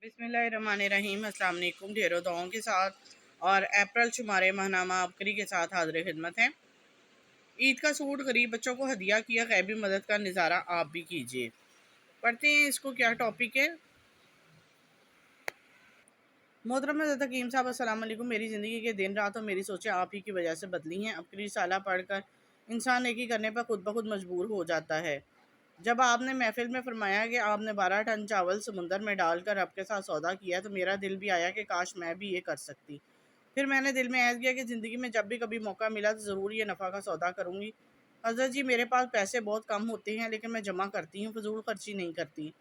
बिस्मिल्लाहिर्रहमानिर्रहीम। अस्सलाम वालेकुम। ढेरों दुआओं के साथ और अप्रैल शुमारे माहनामा अबकरी के साथ हाजिर खिदमत है। ईद का सूट गरीब बच्चों को हदिया किया, गैबी मदद का नज़ारा आप भी कीजिए। पढ़ते हैं इसको, क्या टॉपिक है। मोहतरम हकीम साहब, अस्सलाम वालेकुम। मेरी ज़िंदगी के दिन रात और मेरी सोचें आप ही की वजह से बदली हैं। अबकरी साला पढ़कर इंसान नेकी करने पर खुद ब खुद मजबूर हो जाता है। जब आपने महफिल में फरमाया कि आपने 12 टन चावल समुंदर में डालकर रब के साथ सौदा किया, तो मेरा दिल भी आया कि काश मैं भी ये कर सकती। फिर मैंने दिल में ऐद किया कि ज़िंदगी में जब भी कभी मौका मिला तो ज़रूर ये नफ़ा का सौदा करूँगी। हज़रत जी, मेरे पास पैसे बहुत कम होते हैं, लेकिन मैं जमा करती हूँ, फजूल खर्ची नहीं करती।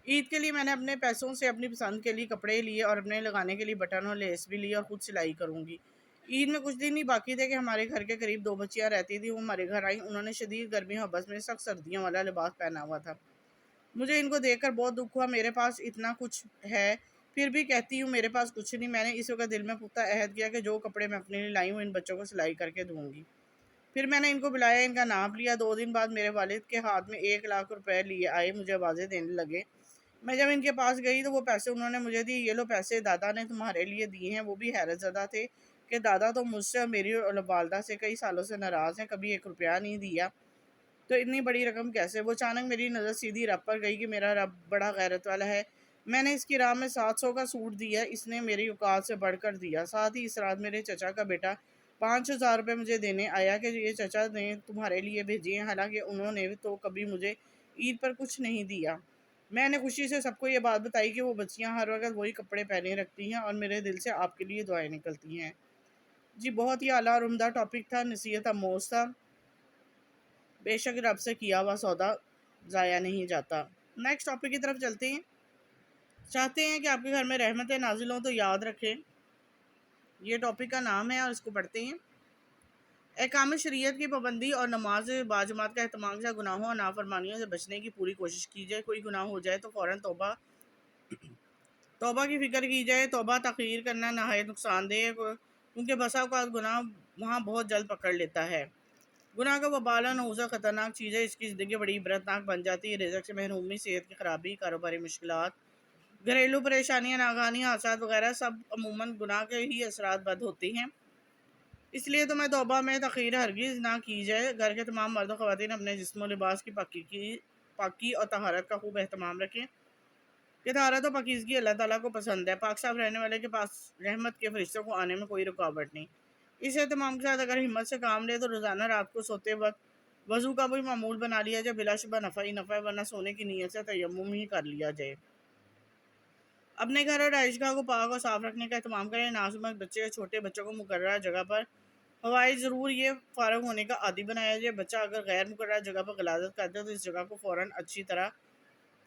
ईद के लिए मैंने अपने पैसों से अपनी पसंद के लिए कपड़े लिए और अपने लगाने के लिए बटन और लेस भी लिए और ख़ुद सिलाई करूँगी। ईद में कुछ दिन ही बाकी थे कि हमारे घर के करीब 2 बच्चियाँ रहती थी। वो हमारे घर आई। उन्होंने शदीद गर्मी और हबस में सख्त सर्दियों वाला लिबास पहना हुआ था। मुझे इनको देखकर बहुत दुख हुआ। मेरे पास इतना कुछ है, फिर भी कहती हूँ मेरे पास कुछ नहीं। मैंने इस वक्त दिल में पुख्ता अहद किया कि जो कपड़े मैं अपने लिए लाई हूँ, इन बच्चों को सिलाई करके दूँगी। फिर मैंने इनको बुलाया, इनका नाप लिया। 2 दिन बाद मेरे वालिद के हाथ में 1 लाख रुपए लिए आए। मुझे आवाज़ें देने लगे। मैं जब इनके पास गई तो वो पैसे उन्होंने मुझे दिए। ये लो पैसे दादा ने तुम्हारे लिए दिए हैं। वो भी हैरत ज़दा थे कि दादा तो मुझसे और मेरी वालदा से कई सालों से नाराज़ हैं, कभी 1 रुपया नहीं दिया, तो इतनी बड़ी रकम कैसे। वो अचानक मेरी नज़र सीधी रब पर गई कि मेरा रब बड़ा गैरत वाला है। मैंने इसकी राह में 700 का सूट दिया। इसने मेरी औकात से बढ़कर दिया। साथ ही इस रात मेरे चचा का बेटा 5,000 रुपये मुझे देने आया कि ये चचा ने तुम्हारे लिए भेजे हैं, हालांकि उन्होंने तो कभी मुझे ईद पर कुछ नहीं दिया। मैंने खुशी से सबको ये बात बताई कि वो बच्चियाँ हर वक्त वही कपड़े पहने रखती हैं और मेरे दिल से आपके लिए दुआएं निकलती हैं। जी, बहुत ही आला और उम्दा टॉपिक था, नसीहत आमोज़ था। बेशक रब से किया हुआ सौदा ज़ाया नहीं जाता। नेक्स्ट टॉपिक की तरफ चलते हैं। चाहते हैं कि आपके घर में रहमतें नाजिल हों तो याद रखें, ये टॉपिक का नाम है और इसको पढ़ते हैं। अहकाम शरीयत की पाबंदी और नमाज बाजमात का एहतमाम से गुनाहों और नाफरमानियों से बचने की पूरी कोशिश की जाए। कोई गुनाह हो जाए तो फ़ौरन तौबा की फ़िक्र की जाए। तौबा तख़ीर करना नहायत नुकसानदेह, क्योंकि बसा औक़ात गुनाह वहाँ बहुत जल्द पकड़ लेता है। गुनाह का वबाल नौज़ा ख़तरनाक चीज़ है। इसकी ज़िंदगी बड़ी इबरतनाक बन जाती है। रिज़्क़ से महरूमी, सेहत की ख़राबी, कारोबारी मुश्किलात, घरेलू परेशानियाँ, नागहानी हादसात वगैरह सब अमूमन गुनाह के ही असरात बद होती हैं। इसलिए तुम्हें तौबा में तख़ीर हरगिज़ ना की जाए। घर के तमाम मर्द व ख़वातीन अपने जिस्म व लिबास की पाकी और तहारत का खूब एहतमाम रखें कि तहारत और पाकीज़गी अल्लाह ताला को पसंद है। पाक साफ़ रहने वाले के पास रहमत के फरिश्तों को आने में कोई रुकावट नहीं। इस एहतमाम के साथ अगर हिम्मत से काम ले तो रोज़ाना रात को सोते वक्त वज़ू का भी मामूल बना लिया जाए। बिलाशुबा नफ़ा ही नफ़ा है, वरना सोने की नीयत से तयम्मुम ही कर लिया जाए। अपने घर और रहायशगाह को पाक और साफ़ रखने का एहतमाम करें। नाजुक बच्चे या छोटे बच्चों को मुकर्रर जगह पर हवाई ज़रूर ये फ़ारग होने का आदी बनाया जाए। बच्चा अगर गैर मुकर्रर जगह पर गलाजत करता है तो इस जगह को फ़ौरन अच्छी तरह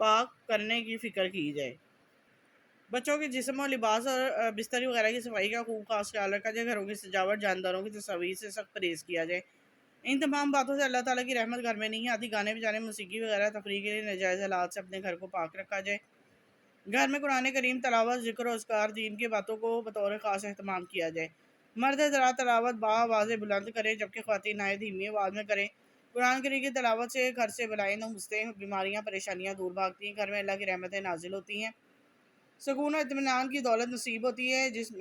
पाक करने की फ़िक्र की जाए। बच्चों के जिस्म और लिबास और बिस्तरी वगैरह की सफाई का खूब खास ख्याल रखा जाए। घरों की सजावट, जानदारों की तस्वीर से सख्त परहेज़ किया जाए। इन तमाम बातों से अल्लाह ताला की रहमत घर में नहीं आती। गाने बजाने, मौसीकी वगैरह तफरीह के लिए नाजायज़ हालात से अपने घर को पाक रखा जाए। घर में कुरान करीम तलावत, ज़िक्र और अस्कार, दीन की बातों को बतौर ख़ास एहतमाम किया जाए। मर्द हज़रात तलावत बाआवाज़ बुलंद करें, जबकि ख़वातीन आए धीमी आवाज़ में करें। कुरान करीम की तलावत से घर से बलाएँ नमस्ते, बीमारियाँ परेशानियाँ दूर भागती हैं। घर में अल्लाह की रहमतें नाजिल होती हैं। सुकून और इत्मीनान की दौलत नसीब होती है। जिस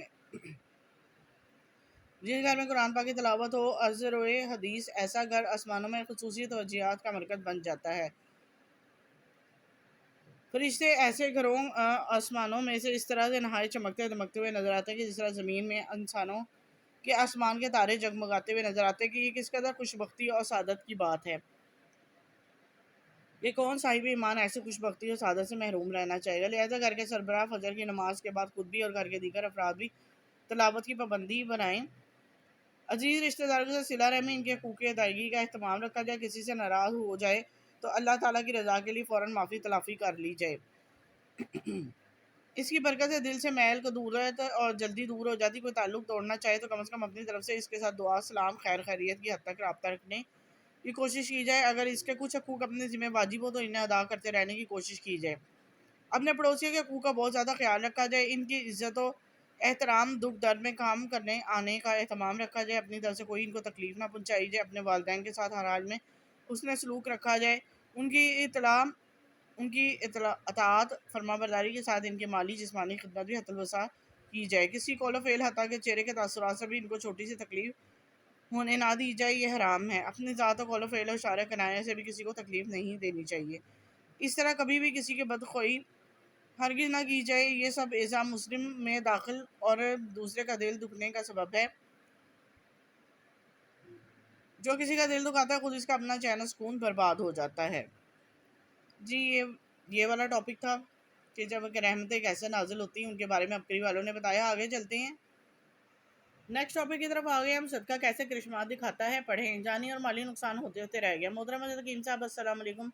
घर में कुरान पाक की तलावत हो, अज़र व हदीस, ऐसा घर आसमानों में ख़ुसूसी तवज्जुहात का मरकज़ बन जाता है। फरिश्ते ऐसे घरों आसमानों में से इस तरह से नहाए चमकते दमकते हुए नज़र आते हैं कि जिस तरह ज़मीन में इंसानों के आसमान के तारे जगमगाते हुए नज़र आते हैं कि ये किस कदर खुशबख्ती और सादत की बात है। ये कौन साहिब ईमान ऐसे खुशबख्ती और सादत से महरूम रहना चाहेगा। लिहाजा घर के सरबराह फजर की नमाज के बाद खुद भी और घर के दीगर अफराद भी तलावत की पाबंदी बनाएँ। अजीज़ रिश्तेदारों के साथ सिला रहमी, इनके हकूक़ की अदायगी का एहतमाम रखा जाए। किसी से नाराज़ हो जाए तो अल्लाह ताला की रज़ा के लिए फ़ौरन माफ़ी तलाफ़ी कर ली जाए। इसकी बरकत से दिल से मैल को दूर रहता है और जल्दी दूर हो जाती। कोई ताल्लुक़ तोड़ना चाहे तो कम से कम अपनी तरफ से इसके साथ दुआ, सलाम, खैर खैरियत की हद तक रब्ता रखने की कोशिश की जाए। अगर इसके कुछ हकूक़ अपने ज़िम्मे वाजिब हो तो इन्हें अदा करते रहने की कोशिश की जाए। अपने पड़ोसियों के हकूक़ का बहुत ज़्यादा ख्याल रखा जाए। इनकी इज़्ज़त व एहतराम, दुख दर्द में काम करने आने का एहतमाम रखा जाए। अपनी तरफ से कोई इनको तकलीफ़ ना पहुँचाई जाए। अपने वालिदैन के साथ हर हाल में हुस्न सलूक रखा जाए। उनकी इत्तला ان کی اطاعت فرما برداری کے ساتھ ان کے مالی جسمانی خدمت بھی حت الوسع کی جائے۔ کسی قول و فعل حتیٰ کہ چہرے کے تاثرات سے بھی ان کو چھوٹی سی تکلیف ہونے نہ دی جائے، یہ حرام ہے۔ اپنی ذات و قول و فعل و اشارہ کنایہ سے بھی کسی کو تکلیف نہیں دینی چاہیے۔ اس طرح کبھی بھی کسی کے بدخواہی ہرگز نہ کی جائے۔ یہ سب اعضاء مسلم میں داخل اور دوسرے کا دل دکھنے کا سبب ہے۔ جو کسی کا دل دکھاتا ہے خود اس کا اپنا چین و سکون برباد ہو جاتا ہے۔ جی یہ والا ٹاپک تھا کہ جب رحمتیں کیسے نازل ہوتی ہیں، ان کے بارے میں اپکری والوں نے بتایا۔ آگے چلتے ہیں، نیکسٹ ٹاپک کی طرف آگے ہم صدقہ کیسے کرشمات دکھاتا ہے پڑھیں۔ جانی اور مالی نقصان ہوتے ہوتے رہ گیا۔ محترم حضرت حکیم صاحب السلام علیکم،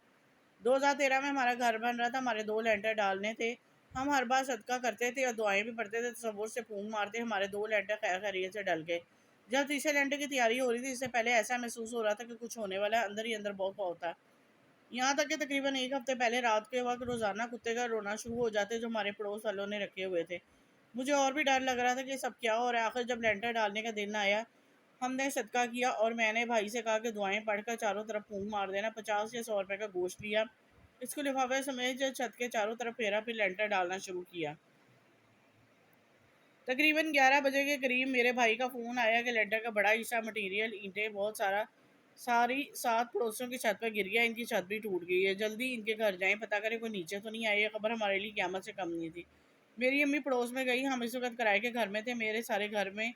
2013 میں ہمارا گھر بن رہا تھا، ہمارے 2 لینٹر ڈالنے تھے۔ ہم ہر بار صدقہ کرتے تھے اور دعائیں بھی پڑھتے تھے، تصور سے پھونک مارتے، ہمارے 2 لینٹر خیر خیریت سے ڈل گئے۔ جب تیسرے لینٹر کی تیاری ہو رہی تھی، اس سے پہلے ایسا محسوس ہو رہا تھا کہ کچھ ہونے والا ہے، اندر ہی اندر بہت خوف تھا۔ یہاں تک کہ تقریباً 1 ہفتے پہلے رات کے وقت روزانہ کتے کا رونا شروع ہو جاتے جو ہمارے پڑوس والوں نے رکھے ہوئے تھے۔ مجھے اور بھی ڈر لگ رہا تھا کہ سب کیا ہو رہا ہے۔ آخر جب لینٹر ڈالنے کا دن آیا، ہم نے صدقہ کیا اور میں نے بھائی سے کہا کہ دعائیں پڑھ کر چاروں طرف پھونک مار دینا۔ 50 یا 100 روپے کا گوشت لیا، اس کو لفافے سمیت جو چھت کے چاروں طرف پھیرا، پھر لینٹر ڈالنا شروع کیا۔ تقریباً 11 بجے کے قریب میرے بھائی کا فون آیا کہ لینٹر کا بڑا حصہ مٹیریل، اینٹیں، بہت ساری 7 پڑوسیوں کی چھت پہ گر گیا، ان کی چھت بھی ٹوٹ گئی ہے، جلدی ان کے گھر جائیں، پتہ کریں کوئی نیچے تو نہیں آئی۔ یہ خبر ہمارے لیے قیامت سے کم نہیں تھی۔ میری امی پڑوس میں گئی، ہم اس وقت کرائے کے گھر میں تھے، میرے سارے گھر میں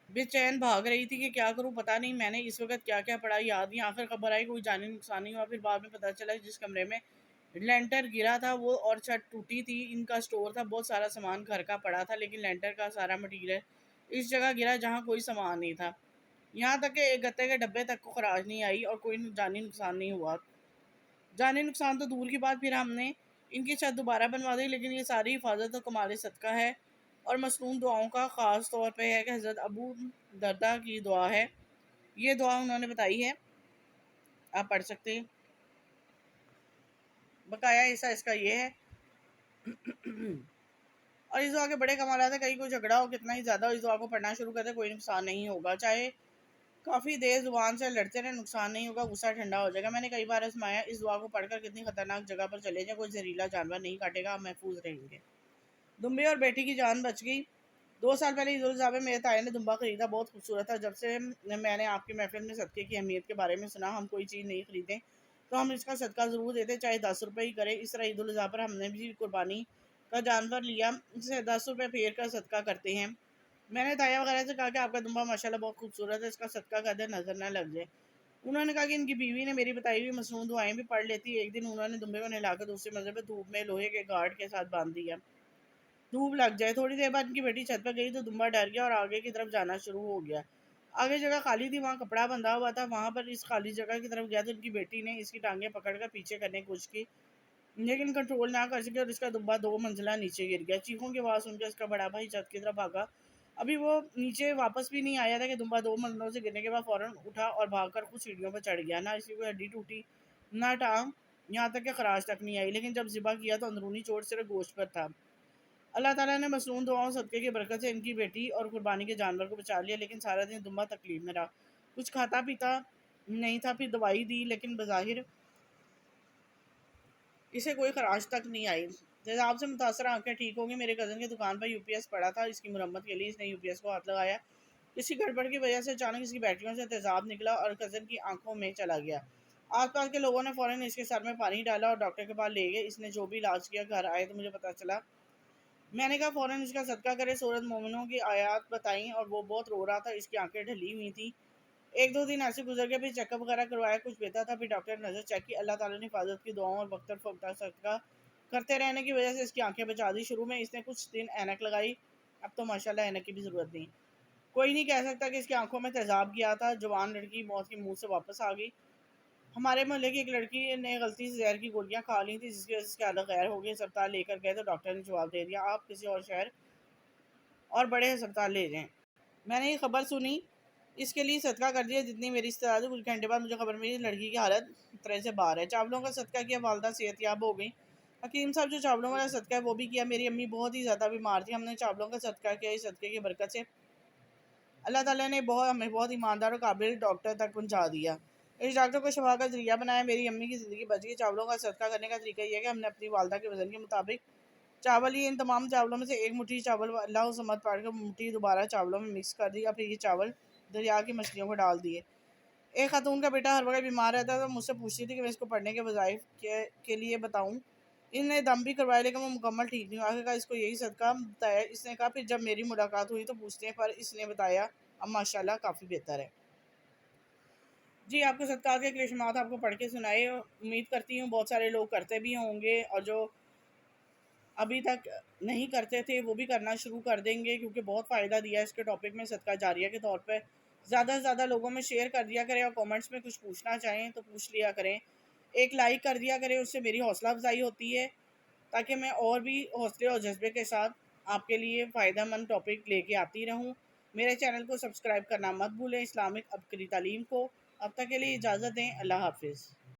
بے چین بھاگ رہی تھی کہ کیا کروں، پتہ نہیں میں نے اس وقت کیا کیا پڑھا، یاد نہیں۔ آخر خبر آئی کوئی جانی نقصان نہیں ہوا۔ پھر بعد میں پتہ چلا جس کمرے میں لینٹر گرا تھا وہ اور چھت ٹوٹی تھی، ان کا سٹور تھا، بہت سارا سامان گھر کا پڑا تھا، لیکن لینٹر کا سارا مٹیریل اس جگہ گرا جہاں کوئی سامان نہیں تھا، یہاں تک کہ ایک گتے کے ڈبے تک کو خراش نہیں آئی اور کوئی جانی نقصان نہیں ہوا۔ جانی نقصان تو دور کی بات، پھر ہم نے ان کی چھت دوبارہ بنوا دی، لیکن یہ ساری حفاظت و کمال صدقہ ہے اور مصنون دعاؤں کا خاص طور پہ ہے کہ حضرت ابو دردہ کی دعا ہے۔ یہ دعا انہوں نے بتائی ہے، آپ پڑھ سکتے ہیں۔ بقایا حصہ اس کا یہ ہے اور اس دعا کے بڑے کمالات ہیں۔ کہیں کوئی جھگڑا ہو کتنا ہی زیادہ ہو، اس دعا کو پڑھنا شروع کر دے، کوئی نقصان نہیں ہوگا، چاہے کافی دیر زبان سے لڑتے رہے، نقصان نہیں ہوگا، غصہ ٹھنڈا ہو جائے گا۔ میں نے کئی بار آزمایا، اس دعا کو پڑھ کر کتنی خطرناک جگہ پر چلے جائیں، کوئی زہریلا جانور نہیں کاٹے گا، آپ محفوظ رہیں گے۔ دمبے اور بیٹی کی جان بچ گئی۔ 2 سال پہلے عید الاضحیٰ میں میرے تایا نے دمبا خریدا، بہت خوبصورت تھا۔ جب سے میں نے آپ کی محفل میں صدقے کی اہمیت کے بارے میں سنا، ہم کوئی چیز نہیں خریدیں تو ہم اس کا صدقہ ضرور دیتے، چاہے 10 روپے ہی کرے۔ اس طرح عید الاضحیٰ پر ہم نے بھی قربانی کا جانور لیا، اسے 10 روپے پھیر کر صدقہ کرتے ہیں۔ میں نے تایا وغیرہ سے کہا کہ آپ کا دمبا ماشاءاللہ بہت خوبصورت ہے، اس کا صدقہ کر دیں، نظر نہ لگ جائے۔ انہوں نے کہا کہ ان کی بیوی نے میری بتائی ہوئی مصنون دعائیں بھی پڑھ لیتی۔ ایک دن انہوں نے دمبے کو نہلا کر دوسری منزل پہ دھوپ میں لوہے کے گارڈ کے ساتھ باندھ دیا، دھوپ لگ جائے۔ تھوڑی دیر بعد ان کی بیٹی چھت پہ گئی تو دمبا ڈر گیا اور آگے کی طرف جانا شروع ہو گیا۔ آگے جگہ خالی تھی، وہاں کپڑا بندھا ہوا تھا، وہاں پر اس خالی جگہ کی طرف گیا تو ان کی بیٹی نے اس کی ٹانگیں پکڑ کر پیچھے کرنے کی کوشش کی، لیکن کنٹرول نہ کر سکے اور اس کا دمبا 2 منزلہ نیچے گر گیا۔ چیخوں کی آواز سن کے اس کا بڑا بھائی چھت کی طرف بھاگا، ابھی وہ نیچے واپس بھی نہیں آیا تھا کہ دمبا 2 منزلوں سے گرنے کے بعد فوراً اٹھا اور بھاگ کر خود سیڑھیوں پر چڑھ گیا۔ نہ اس کی کوئی ہڈی ٹوٹی، نہ ٹانگ، یہاں تک کہ خراش تک نہیں آئی، لیکن جب ذبح کیا تو اندرونی چوٹ صرف گوشت پر تھا۔ اللہ تعالیٰ نے مصنون دعاؤں صدقے کی برکت سے ان کی بیٹی اور قربانی کے جانور کو بچا لیا، لیکن سارا دن دمبا تکلیف میں رہا، کچھ کھاتا پیتا نہیں تھا۔ پھر دوائی دی، لیکن بظاہر اسے کوئی خراش تک نہیں آئی۔ تیزاب سے متاثرہ آنکھیں ٹھیک ہو گئی۔ میرے کزن کی دکان پر UPS پڑا تھا، اس کی مرمت کے لیے اس نے UPS کو ہاتھ لگایا، کسی گڑبڑ کی وجہ سے اچانک اس کی بیٹریوں سے تیزاب نکلا اور کزن کی آنکھوں میں چلا گیا۔ آس پاس کے لوگوں نے فوراً اس کے سر میں پانی ڈالا اور ڈاکٹر کے پاس لے گئے۔ اس نے جو بھی علاج کیا، گھر آئے تو مجھے پتہ چلا، میں نے کہا فوراً اس کا صدقہ کرے، سورۃ مومنون کی آیات بتائیں اور وہ بہت رو رہا تھا، اس کی آنکھیں ڈھلی ہوئی تھیں۔ 1-2 دن ایسے گزر گئے، پھر چیک اپ وغیرہ کروایا، کچھ بہتر تھا۔ پھر ڈاکٹر نے نظر چیک کی، اللہ تعالیٰ نے حفاظت کی دعاؤں اور وقتاً فوقتاً صدقہ کرتے رہنے کی وجہ سے اس کی آنکھیں بچا دی۔ شروع میں اس نے کچھ دن اینک لگائی، اب تو ماشاءاللہ اینک کی بھی ضرورت نہیں۔ کوئی نہیں کہہ سکتا کہ اس کی آنکھوں میں تیزاب گیا تھا۔ جوان لڑکی موت کے منہ سے واپس آ گئی۔ ہمارے محلے کی ایک لڑکی نے غلطی سے زہر کی گولیاں کھا لی تھیں، جس کی وجہ سے اس کی حالت غیر ہو گئی۔ اسپتال لے کر گئے تو ڈاکٹر نے جواب دے دیا، آپ کسی اور شہر اور بڑے ہسپتال لے جائیں۔ میں نے یہ خبر سنی، اس کے لیے صدقہ کر دیا جتنی میری استطاعت ہے۔ کچھ گھنٹے بعد مجھے خبر ملی لڑکی کی حالت خطرے سے باہر ہے۔ چاولوں کا صدقہ کیا، والدہ صحت یاب ہو گئی۔ حکیم صاحب جو چاولوں والا صدقہ ہے وہ بھی کیا، میری امی بہت ہی زیادہ بیمار تھی، ہم نے چاولوں کا صدقہ کیا، اس صدقے کی برکت سے اللہ تعالیٰ نے ہمیں بہت ایماندار اور قابل ڈاکٹر تک پہنچا دیا۔ इस डॉक्टर को शफा का जरिया बनाया, मेरी अम्मी की ज़िंदगी बच गई। चावलों का सदका करने का तरीका ये है कि हमने अपनी वालदा के वज़न के मुताबिक चावल लिए, इन तमाम चावलों में से एक मुट्ठी चावल अल्लाह समद पढ़कर मुट्ठी दोबारा चावलों में मिक्स कर दिया। फिर ये चावल दरिया की मछलियों को डाल दिए। एक खातून का बेटा हर वक्त बीमार रहता था, तो मुझसे पूछती थी कि मैं इसको पढ़ने के वज़ाइफ के लिए बताऊँ। इन्हें दम भी करवाया लेकिन वो मुकम्मल ठीक नहीं हुआ। आखिरकार इसको यही सदका बताया। इसने कहा फिर जब मेरी मुलाकात हुई तो पूछते हैं, पर इसने बताया अब माशाल्लाह काफ़ी बेहतर है। जी, आपको सदक़ात के करिश्मात आपको पढ़ के सुनाए। उम्मीद करती हूँ बहुत सारे लोग करते भी होंगे, और जो अभी तक नहीं करते थे वो भी करना शुरू कर देंगे, क्योंकि बहुत फ़ायदा दिया है इसके टॉपिक में सदका जारिया के तौर पे। ज़्यादा से ज़्यादा लोगों में शेयर कर दिया करें, और कमेंट्स में कुछ पूछना चाहें तो पूछ लिया करें। एक लाइक कर दिया करें, उससे मेरी हौसला अफजाई होती है, ताकि मैं और भी हौसले और जज्बे के साथ आपके लिए फ़ायदेमंद टॉपिक लेके आती रहूँ। मेरे चैनल को सब्सक्राइब करना मत भूलें, इस्लामिक अबकरी तालीम को। अब तक के लिए इजाज़त दें, अल्लाह हाफ़िज़।